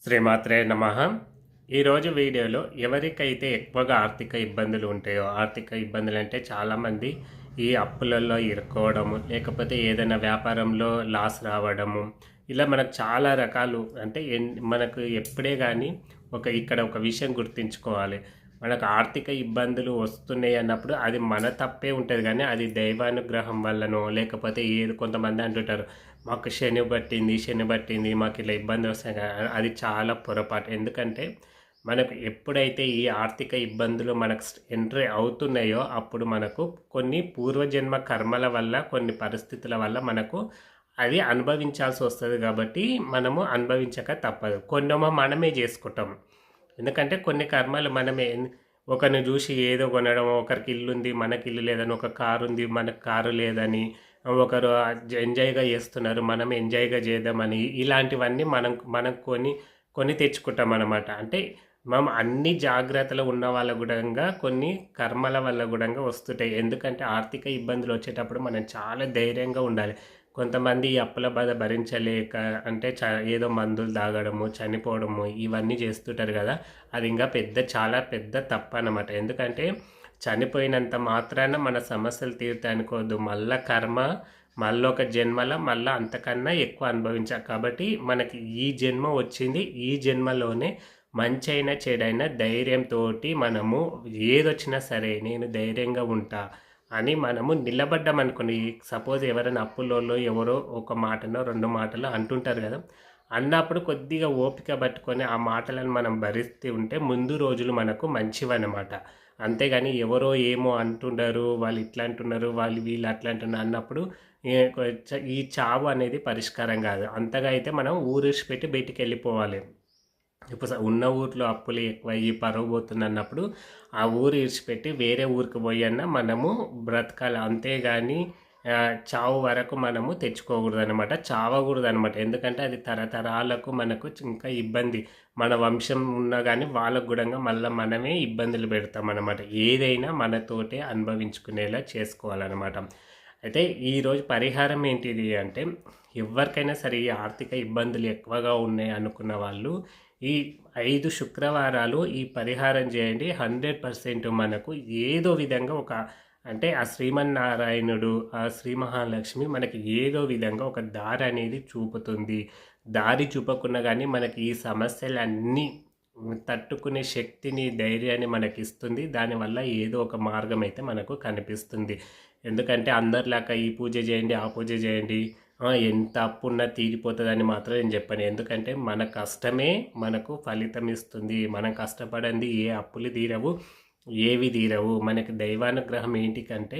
శ్రీమాత్రే నమః. ఈరోజు వీడియోలో ఎవరికైతే ఎక్కువగా ఆర్థిక ఇబ్బందులు ఉంటాయో, ఆర్థిక ఇబ్బందులంటే చాలామంది ఈ అప్పులలో ఇరుక్కోవడము, లేకపోతే ఏదైనా వ్యాపారంలో లాస్ రావడము, ఇలా మనకు చాలా రకాలు అంటే మనకు ఎప్పుడే కానీ ఇక్కడ ఒక విషయం గుర్తుంచుకోవాలి. మనకు ఆర్థిక ఇబ్బందులు వస్తున్నాయి అన్నప్పుడు అది మన తప్పే ఉంటుంది కానీ అది దైవానుగ్రహం వల్లనో లేకపోతే ఏది కొంతమంది అంటుంటారు మాకు శని పట్టింది మాకు ఇలా ఇబ్బంది వస్తాయి అది చాలా పొరపాటు. ఎందుకంటే మనకు ఎప్పుడైతే ఈ ఆర్థిక ఇబ్బందులు మనకు ఎంట్రీ అవుతున్నాయో అప్పుడు మనకు కొన్ని పూర్వజన్మ కర్మల వల్ల కొన్ని పరిస్థితుల వల్ల మనకు అది అనుభవించాల్సి వస్తుంది. కాబట్టి మనము అనుభవించక తప్పదు. కొన్నేమో మనమే చేసుకుంటాం. ఎందుకంటే కొన్ని కర్మలు మనమే ఒకరిని చూసి ఏదో కొనడం, ఒకరికి ఇల్లు ఉంది మనకి ఇల్లు లేదని, ఒక కారు ఉంది మనకు కారు లేదని, ఒకరు ఎంజాయ్గా చేస్తున్నారు మనం ఎంజాయ్గా చేద్దామని, ఇలాంటివన్నీ మనం మనం కొని తెచ్చుకుంటాం అన్నమాట. అంటే మనం అన్ని జాగ్రత్తలు ఉన్న వాళ్ళ గుడంగా కొన్ని కర్మల వల్ల గుడంగా వస్తుంటాయి. ఎందుకంటే ఆర్థిక ఇబ్బందులు వచ్చేటప్పుడు మనం చాలా ధైర్యంగా ఉండాలి. కొంతమంది ఈ అప్పుల బాధ భరించలేక అంటే ఏదో మందులు తాగడము, చనిపోవడము ఇవన్నీ చేస్తుంటారు కదా. అది ఇంకా చాలా పెద్ద తప్పు అన్నమాట. ఎందుకంటే చనిపోయినంత మాత్రాన మన సమస్యలు తీరుతాయి అనుకోవద్దు. మళ్ళా కర్మ మళ్ళొక జన్మల మళ్ళీ అంతకన్నా ఎక్కువ అనుభవించాలి. కాబట్టి మనకి ఈ జన్మ వచ్చింది, ఈ జన్మలోనే మంచైనా చెడైనా ధైర్యంతో మనము ఏదొచ్చినా సరే నేను ధైర్యంగా ఉంటా అని మనము నిలబడ్డామనుకోండి. సపోజ్ ఎవరైనా అప్పులలో ఎవరో ఒక మాటనో రెండు మాటలో అంటుంటారు కదా, అన్నప్పుడు కొద్దిగా ఓపిక పట్టుకొని ఆ మాటలను మనం భరిస్తూ ఉంటే ముందు రోజులు మనకు మంచివన్నమాట. అంతేగాని ఎవరో ఏమో అంటున్నారు, వాళ్ళు ఇట్లా అంటున్నారు, వాళ్ళు వీళ్ళు అట్లా అంటున్నారు అన్నప్పుడు ఈ చావు అనేది పరిష్కారం కాదు. అంతగా అయితే మనం ఊరిడిచిపెట్టి బయటికి వెళ్ళిపోవాలి. ఇప్పుడు ఉన్న ఊరిలో అప్పులు ఎక్కువయ్యి పరువు పోతుంది అన్నప్పుడు ఆ ఊరు ఇడిచిపెట్టి వేరే ఊరికి పోయన్నా మనము బ్రతకాలి. అంతేగాని చావు వరకు మనము తెచ్చుకోకూడదు అనమాట, చావకూడదు అనమాట. ఎందుకంటే అది తరతరాలకు మనకు ఇంకా ఇబ్బంది. మన వంశం ఉన్నా కానీ వాళ్ళకు కూడా మళ్ళీ మనమే ఇబ్బందులు పెడతాం అన్నమాట. ఏదైనా మనతోటే అనుభవించుకునేలా చేసుకోవాలన్నమాట. అయితే ఈరోజు పరిహారం ఏంటిది అంటే, ఎవరికైనా సరే ఈ ఆర్థిక ఇబ్బందులు ఎక్కువగా ఉన్నాయి అనుకున్న వాళ్ళు ఈ 5 శుక్రవారాలు ఈ పరిహారం చేయండి. 100% మనకు ఏదో విధంగా అంటే ఆ శ్రీమన్నారాయణుడు, ఆ శ్రీ మహాలక్ష్మి మనకి ఏదో విధంగా ఒక దారి అనేది చూపుతుంది. దారి చూపకున్నా కానీ మనకి ఈ సమస్యలన్నీ తట్టుకునే శక్తిని, ధైర్యాన్ని మనకిస్తుంది. దానివల్ల ఏదో ఒక మార్గం అయితే మనకు కనిపిస్తుంది. ఎందుకంటే అందరిలాగా ఈ పూజ చేయండి, ఆ పూజ చేయండి, ఎంత అప్పున్నా తీరిపోతుందని మాత్రం నేను చెప్పాను. ఎందుకంటే మన కష్టమే మనకు ఫలితం ఇస్తుంది. మనం కష్టపడింది ఏ అప్పులు తీరవు, ఏవి తీరవు. మనకి దైవానుగ్రహం ఏంటికంటే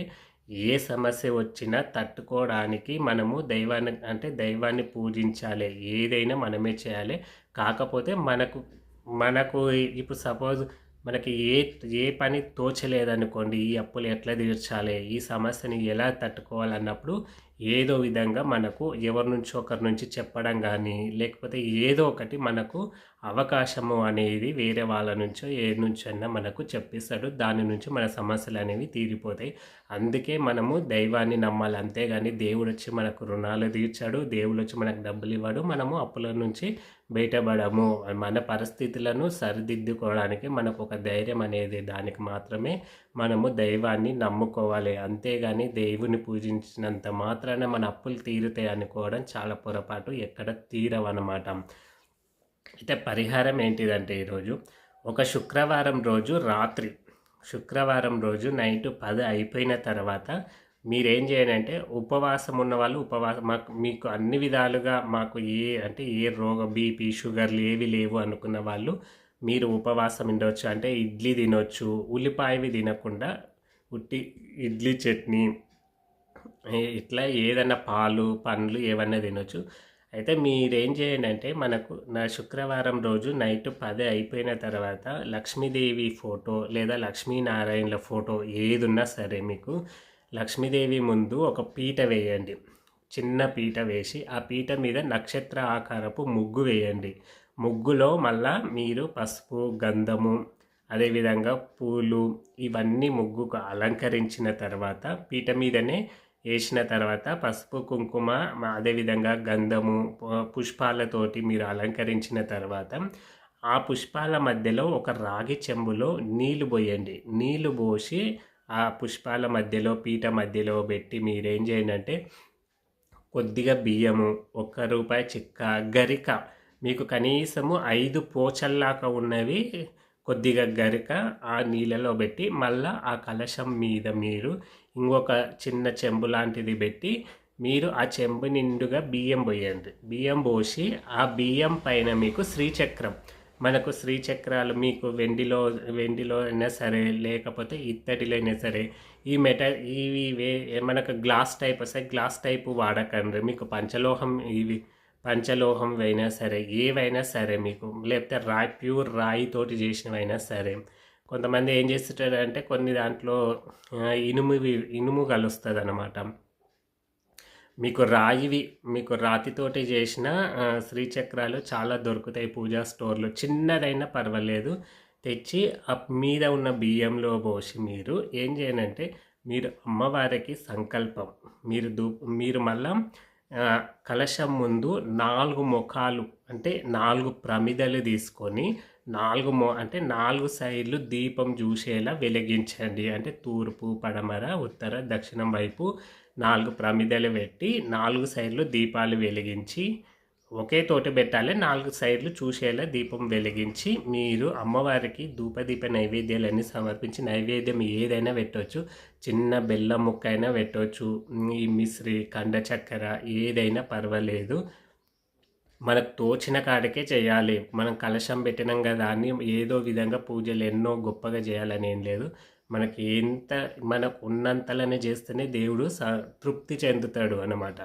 ఏ సమస్య వచ్చినా తట్టుకోవడానికి మనము దైవాన్ని పూజించాలి. ఏదైనా మనమే చేయాలి. కాకపోతే మనకు మనకు ఇప్పుడు సపోజ్ మనకి ఏ పని తోచలేదనుకోండి, ఈ అప్పులు ఎట్లా తీర్చాలి, ఈ సమస్యని ఎలా తట్టుకోవాలన్నప్పుడు ఏదో విధంగా మనకు ఎవరి నుంచి ఒకరి నుంచి చెప్పడం కానీ, లేకపోతే ఏదో ఒకటి మనకు అవకాశము అనేది వేరే వాళ్ళ నుంచో ఏ నుంచైనా మనకు చెప్పిస్తాడు. దాని నుంచి మన సమస్యలు అనేవి తీరిపోతాయి. అందుకే మనము దైవాన్ని నమ్మాలి. అంతేగాని దేవుడు వచ్చి మనకు రుణాలు తీర్చాడు, దేవుడు వచ్చి మనకు డబ్బులు ఇవ్వడు, మనము అప్పుల నుంచి బయటపడము. మన పరిస్థితులను సరిదిద్దుకోవడానికి మనకు ఒక ధైర్యం అనేది దానికి మాత్రమే మనము దైవాన్ని నమ్ముకోవాలి. అంతేగాని దేవుని పూజించినంత మాత్రాన మన అప్పులు తీరుతాయి అనుకోవడం చాలా పొరపాటు. ఎక్కడ తీరవన్నమాట. అయితే పరిహారం ఏంటిదంటే ఈరోజు ఒక శుక్రవారం రోజు నైట్ 10 అయిపోయిన తర్వాత మీరేం చేయాలంటే, ఉపవాసం ఉన్న వాళ్ళు మీకు అన్ని విధాలుగా మాకు ఏ రోగం బీపీ షుగర్లు ఏవి లేవు అనుకున్న వాళ్ళు మీరు ఉపవాసం ఉండవచ్చు. అంటే ఇడ్లీ తినొచ్చు, ఉల్లిపాయవి తినకుండా ఉట్టి ఇడ్లీ చట్నీ ఇట్లా ఏదన్నా పాలు పండ్లు ఏవన్నా తినొచ్చు. అయితే మీరేం చేయండి అంటే, నా శుక్రవారం రోజు నైట్ 10 అయిపోయిన తర్వాత లక్ష్మీదేవి ఫోటో లేదా లక్ష్మీనారాయణల ఫోటో ఏదున్నా సరే మీకు లక్ష్మీదేవి ముందు ఒక పీట వేయండి. చిన్న పీట వేసి ఆ పీట మీద నక్షత్ర ఆకారపు ముగ్గు వేయండి. ముగ్గులో మళ్ళా మీరు పసుపు, గంధము, అదేవిధంగా పూలు ఇవన్నీ ముగ్గుకు అలంకరించిన తర్వాత పీట మీదనే వేసిన తర్వాత పసుపు, కుంకుమ అదేవిధంగా గంధము, పుష్పాలతోటి మీరు అలంకరించిన తర్వాత ఆ పుష్పాల మధ్యలో ఒక రాగి చెంబులో నీళ్లు పోయండి. నీళ్లు పోసి ఆ పుష్పాల మధ్యలో పీట మధ్యలో పెట్టి మీరేం చేయండి అంటే కొద్దిగా బియ్యము, ₹1 చిక్క, గరిక మీకు కనీసము 5 పోచల్లాగా ఉన్నవి కొద్దిగా గరిక ఆ నీళ్ళలో పెట్టి మళ్ళా ఆ కలశం మీద మీరు ఇంకొక చిన్న చెంబు లాంటిది పెట్టి మీరు ఆ చెంబు నిండుగా బియ్యం పోయండి. బియ్యం పోసి ఆ బియ్యం పైన మీకు శ్రీచక్రం, మనకు శ్రీచక్రాలు మీకు వెండిలో అయినా సరే లేకపోతే ఇత్తడిలో అయినా సరే ఈ మెటల్ ఇవి మనకు గ్లాస్ టైప్ వస్తాయి. గ్లాస్ టైపు వాడకండి. మీకు పంచలోహం అయినా సరే ఏవైనా సరే మీకు లేకపోతే ప్యూర్ రాయితోటి చేసినవైనా సరే. కొంతమంది ఏం చేస్తుంటారంటే కొన్ని దాంట్లో ఇనుము కలుస్తుంది అన్నమాట. మీకు రాతితోటి చేసిన శ్రీచక్రాలు చాలా దొరుకుతాయి పూజా స్టోర్లో. చిన్నదైనా పర్వాలేదు తెచ్చి మీద ఉన్న బియ్యంలో పోసి మీరు ఏం చేయనంటే మీరు అమ్మవారికి సంకల్పం మీరు మళ్ళా కలశం ముందు 4 ముఖాలు అంటే 4 ప్రమిదలు తీసుకొని 4 సైడ్లు దీపం చూసేలా వెలిగించండి. అంటే తూర్పు, పడమర, ఉత్తర, దక్షిణం వైపు 4 ప్రమిదలు పెట్టి 4 సైడ్లు దీపాలు వెలిగించి ఒకే తోటి పెట్టాలి. 4 సైడ్లు చూసేలా దీపం వెలిగించి మీరు అమ్మవారికి ధూపదీప నైవేద్యాలన్నీ సమర్పించి నైవేద్యం ఏదైనా పెట్టవచ్చు. చిన్న బెల్లం ముక్క అయినా పెట్టవచ్చు, ఈ మిశ్రి, కండ చక్కెర ఏదైనా పర్వాలేదు. మనకు తోచిన కాడికే చేయాలి. మనం కలశం పెట్టినాం కదా అని ఏదో విధంగా పూజలు ఎన్నో గొప్పగా చేయాలని ఏం లేదు. మనకు ఉన్నంతలోనే చేస్తేనే దేవుడు తృప్తి చెందుతాడు అన్నమాట.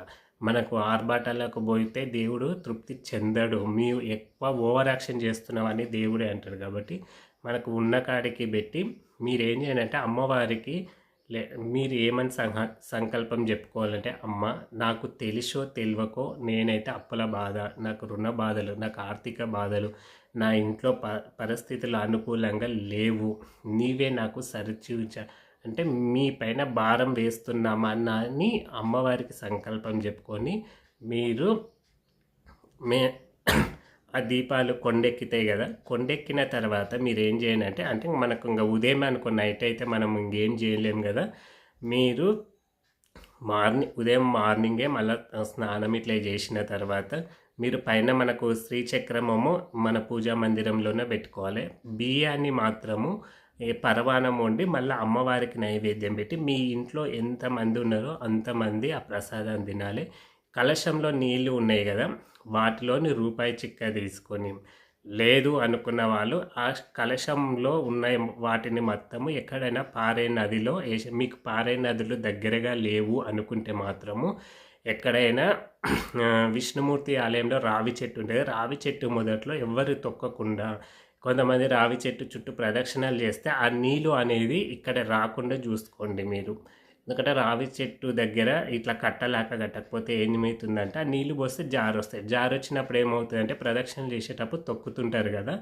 మనకు ఆర్భాటాలకు పోయితే దేవుడు తృప్తి చెందడు. మీరు ఎక్కువ ఓవర్ యాక్షన్ చేస్తున్నామని దేవుడే అంటాడు. కాబట్టి మనకు ఉన్న కాడికి పెట్టి మీరేం చేయాలంటే అమ్మవారికి మీరు ఏమని సంకల్పం చెప్పుకోవాలంటే, అమ్మ నాకు తెలిసో తెలియకో నేనైతే అప్పుల బాధ, నాకు రుణ బాధలు, నాకు ఆర్థిక బాధలు, నా ఇంట్లో పరిస్థితులు అనుకూలంగా లేవు, నీవే నాకు సరిచూచ అంటే మీ పైన భారం వేస్తున్నామా అని అమ్మవారికి సంకల్పం చెప్పుకొని మీరు ఆ దీపాలు కొండెక్కుతాయి కదా. కొండెక్కిన తర్వాత మీరు ఏం చేయండి అంటే మనకు ఇంకా ఉదయం అనుకో నైట్ అయితే మనం ఇంకేం చేయలేము కదా. మీరు ఉదయం మార్నింగే మళ్ళీ స్నానం ఇట్లా చేసిన తర్వాత మీరు పైన మనకు శ్రీచక్రమము మన పూజా మందిరంలోనే పెట్టుకోవాలి. బియ్యాన్ని మాత్రము పరవానం వండి మళ్ళీ అమ్మవారికి నైవేద్యం పెట్టి మీ ఇంట్లో ఎంతమంది ఉన్నారో అంతమంది ఆ ప్రసాదం తినాలి. కలశంలో నీళ్ళు ఉన్నాయి కదా, వాటిలోని ₹1 చిక్క తీసుకొని, లేదు అనుకున్న వాళ్ళు ఆ కలశంలో ఉన్న వాటిని మొత్తము ఎక్కడైనా పారే నదిలో వేసి, మీకు పారే నదులు దగ్గరగా లేవు అనుకుంటే మాత్రము ఎక్కడైనా విష్ణుమూర్తి ఆలయంలో రావి చెట్టు ఉంటుంది. రావి చెట్టు మొదట్లో ఎవరు తొక్కకుండా కొంతమంది రావి చెట్టు చుట్టూ ప్రదక్షిణలు చేస్తే ఆ నీళ్ళు అనేది ఇక్కడ రాకుండా చూసుకోండి మీరు. ఎందుకంటే రావి చెట్టు దగ్గర ఇట్లా కట్టకపోతే ఏమవుతుందంటే ఆ నీళ్ళు పోస్తే జారు వస్తాయి. జారు వచ్చినప్పుడు ఏమవుతుందంటే ప్రదక్షిణలు చేసేటప్పుడు తొక్కుతుంటారు కదా,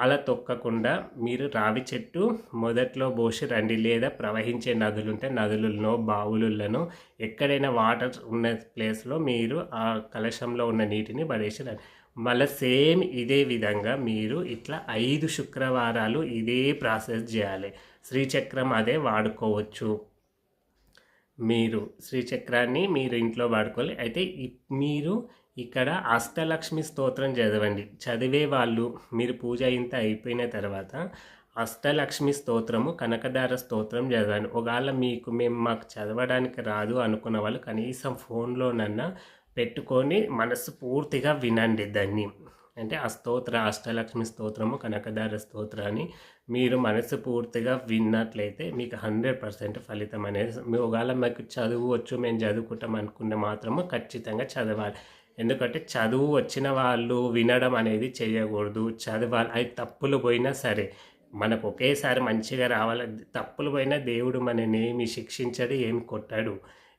అలా తొక్కకుండా మీరు రావి చెట్టు మొదట్లో పోసి రండి. లేదా ప్రవహించే నదులు ఉంటే నదులలో, బావులలో ఎక్కడైనా వాటర్ ఉన్న ప్లేస్లో మీరు ఆ కలశంలో ఉన్న నీటిని పడేసి రండి. మళ్ళీ సేమ్ ఇదే విధంగా మీరు ఇట్లా 5 శుక్రవారాలు ఇదే ప్రాసెస్ చేయాలి. శ్రీచక్రం అదే వాడుకోవచ్చు. మీరు శ్రీచక్రాన్ని మీరు ఇంట్లో వాడుకోవాలి. అయితే మీరు ఇక్కడ అష్టలక్ష్మి స్తోత్రం చదవండి. చదివే వాళ్ళు మీరు పూజ ఇంత అయిపోయిన తర్వాత అష్టలక్ష్మి స్తోత్రము, కనకదార స్తోత్రం చదవండి. ఒకవేళ మాకు చదవడానికి రాదు అనుకున్న వాళ్ళు కనీసం ఫోన్లోనన్నా పెట్టుకొని మనసు పూర్తిగా వినండి దాన్ని. అంటే ఆ అష్టలక్ష్మి స్తోత్రము, కనకదార స్తోత్రాన్ని మీరు మనసు పూర్తిగా విన్నట్లయితే మీకు 100% ఫలితం అనేది. ఒకవేళ మాకు చదువు వచ్చు, మేము చదువుకుంటాం అనుకుంటే మాత్రము ఖచ్చితంగా చదవాలి. ఎందుకంటే చదువు వచ్చిన వాళ్ళు వినడం అనేది చేయకూడదు, చదవాలి. అవి తప్పులు పోయినా సరే మనకు ఒకేసారి మంచిగా రావాలి. తప్పులు పోయినా దేవుడు మనని ఏమి శిక్షించడు, ఏమి కొట్టాడు.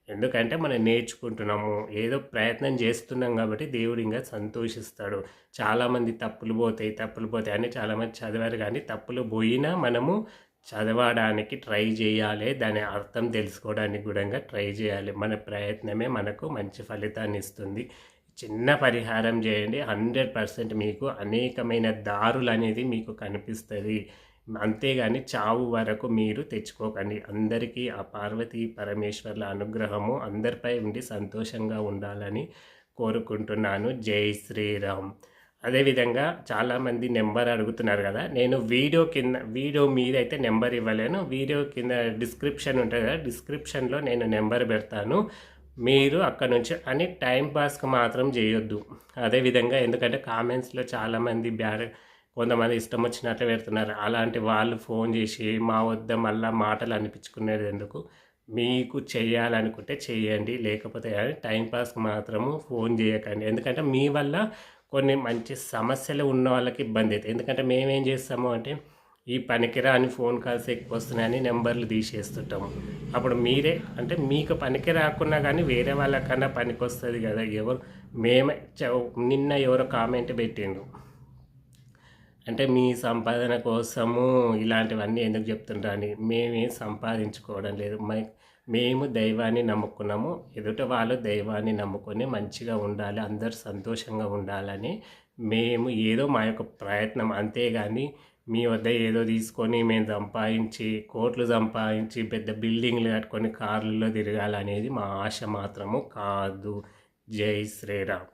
ఎందుకంటే మనం నేర్చుకుంటున్నాము, ఏదో ప్రయత్నం చేస్తున్నాం కాబట్టి దేవుడు ఇంకా సంతోషిస్తాడు. చాలామంది తప్పులు పోతాయి అని చాలామంది చదివారు, కానీ తప్పులు పోయినా మనము చదవడానికి ట్రై చేయాలి. దాని అర్థం తెలుసుకోవడానికి కూడా ట్రై చేయాలి. మన ప్రయత్నమే మనకు మంచి ఫలితాన్ని ఇస్తుంది. చిన్న పరిహారం చేయండి, 100% మీకు అనేకమైన దారులనేది మీకు కనిపిస్తది. అంతేగాని చావు వరకు మీరు తెచ్చుకోకండి. అందరికీ ఆ పార్వతీ పరమేశ్వర్ల అనుగ్రహము అందరిపై ఉండి సంతోషంగా ఉండాలని కోరుకుంటున్నాను. జై శ్రీరామ్. అదేవిధంగా చాలామంది నెంబర్ అడుగుతున్నారు కదా, నేను వీడియో మీదైతే నెంబర్ ఇవ్వలేను. వీడియో కింద డిస్క్రిప్షన్ ఉంటుంది కదా, డిస్క్రిప్షన్లో నేను నెంబర్ పెడతాను. మీరు అక్కడ నుంచి అని టైం పాస్కి మాత్రం చేయొద్దు. అదేవిధంగా ఎందుకంటే కామెంట్స్లో చాలామంది కొంతమంది ఇష్టం వచ్చినట్లు పెడుతున్నారు. అలాంటి వాళ్ళు ఫోన్ చేసి మా వద్ద మళ్ళీ మాటలు అనిపించుకునేది ఎందుకు? మీకు చేయాలనుకుంటే చేయండి, లేకపోతే టైం పాస్కి మాత్రము ఫోన్ చేయకండి. ఎందుకంటే మీ వల్ల కొన్ని మంచి సమస్యలు ఉన్న వాళ్ళకి ఇబ్బంది అవుతుంది. ఎందుకంటే మేమేం చేస్తాము అంటే, ఈ పనికిరాని ఫోన్ కాల్స్ ఎక్కువ వస్తున్నాయని నెంబర్లు తీసేస్తుంటాము. అప్పుడు మీరే అంటే మీకు పనికి రాకున్నా కానీ వేరే వాళ్ళకన్నా పనికి వస్తుంది కదా. నిన్న ఎవరో కామెంట్ పెట్టిండ్రు, అంటే మీ సంపాదన కోసము ఇలాంటివన్నీ ఎందుకు చెప్తుంటారని. మేమేం సంపాదించుకోవడం లేదు. మేము దైవాన్ని నమ్ముకున్నాము. ఎదుట వాళ్ళు దైవాన్ని నమ్ముకొని మంచిగా ఉండాలి, అందరు సంతోషంగా ఉండాలని మేము ఏదో మా యొక్క ప్రయత్నం. అంతేగాని మీ వద్ద ఏదో తీసుకొని మేము కోట్లు సంపాదించి పెద్ద బిల్డింగ్లు కట్టుకొని కార్లలో తిరగాలనేది మా ఆశ మాత్రము కాదు. జై శ్రీరామ్.